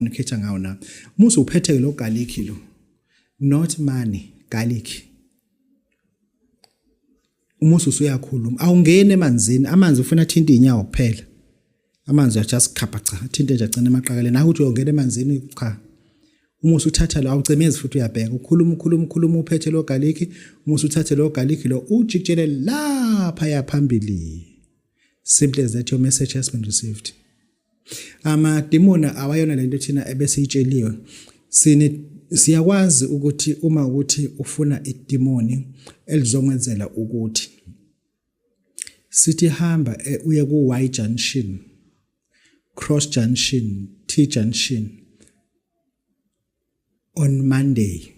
nikhetha ngawo na musu uphethe lo garlic lo not money garlic umusu usuyakhuluma awungene emanzini amanzi ufuna thinta inyawo kuphela amanzi ya just khapha cha thinta nje agcina emaqakeleni akuthi uyongena emanzini cha umusu uthatha lo awucemezi futhi uyabheka ukhuluma uphethe lo garlic umusu uthathe lo garlic lo ujikjele lapha yaphambili simply as that your message has been received amademona awayona lento thina ebesiyitsheliwe siyakwazi ukuthi uma ukuthi ufuna idemoni elizongwenzela ukuthi sithi hamba uye ku Y junction cross junction T junction on Monday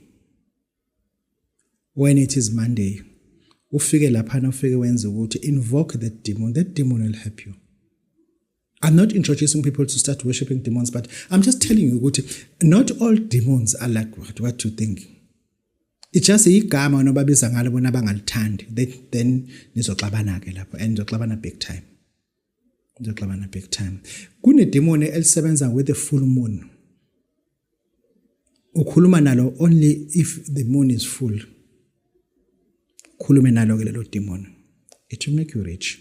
when it is Monday ufike lapha ufike wenze ukuthi invoke that demon will help you. I'm not introducing people to start worshipping demons, but I'm just telling you ukuthi not all demons are like what you think. It's just igama nobabiza ngalo bona abangalithandi then nizoxabana ke lapho and nizoxabana big time. Kune demon elisebenza with the full moon. Ukhuluma nalo only if the moon is full. Khulume nalo ke lelo demon. It will make you rich.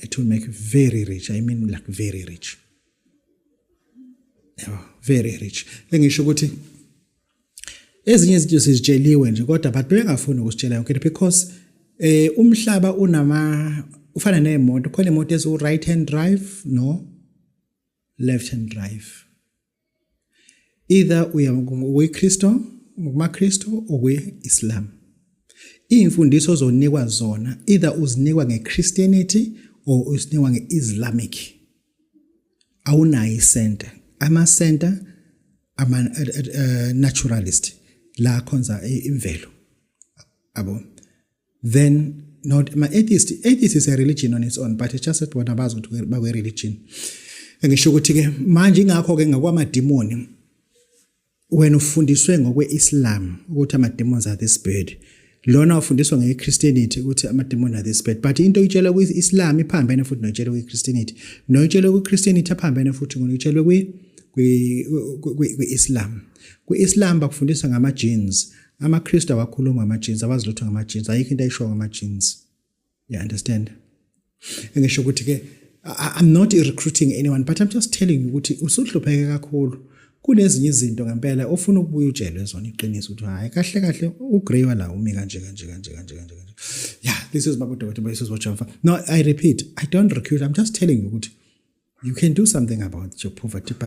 It will make you very rich. I mean like very rich. Yeah, very rich. Ngisho ukuthi ezinye izinto sizitsheliwe nje kodwa but bengafuni ukusitshela yonke because umhlaba ufana nemoto khona imoto ezi right hand drive no left hand drive. Either uya kuKristo, kumaKristo okuyiSlam. Imfundiso ozonikwa zona either uzinikwa ngeChristianity or uzinikwa ngeIslamic. Awunayo icenter. Ama-center naturalist la khonza imvelo. Abo. Then not atheist is a religion on its own, but it's just that bona bazi ukuthi bakwe religion. Ngisho ukuthi ke manje ingakho ke ngakwamademoni wena ufundiswe ngokweIslam ukuthi ama-demons are this bad. Lona ufundiswa ngeChristianity ukuthi ama-demons are this bad. But into itshelwe kwiIslam iphambene futhi noitshelwe kwiChristianity. Noitshelwe kwiChristianity iphambene futhi ngoitshelwe kwiIslam. KwiIslam bakufundisa ngama-jinns. AmaKristu awakhuluma ngama-jinns, awazi lutho ngama-jinns. Ayikho into ayisho ngama-jinns. You understand? Ngisho ukuthi ke I'm not recruiting anyone, but I'm just telling you ukuthi usuhlupheke kakhulu. Kunezinye izinto ngempela ofuna ukubuya utshelwe zona iqiniso ukuthi hayi kahle uGrewa la umi kanje. Yeah, this is Babu Dr. This is what you're. No, I repeat, I don't recruit. I'm just telling you ukuthi you can do something about your poverty.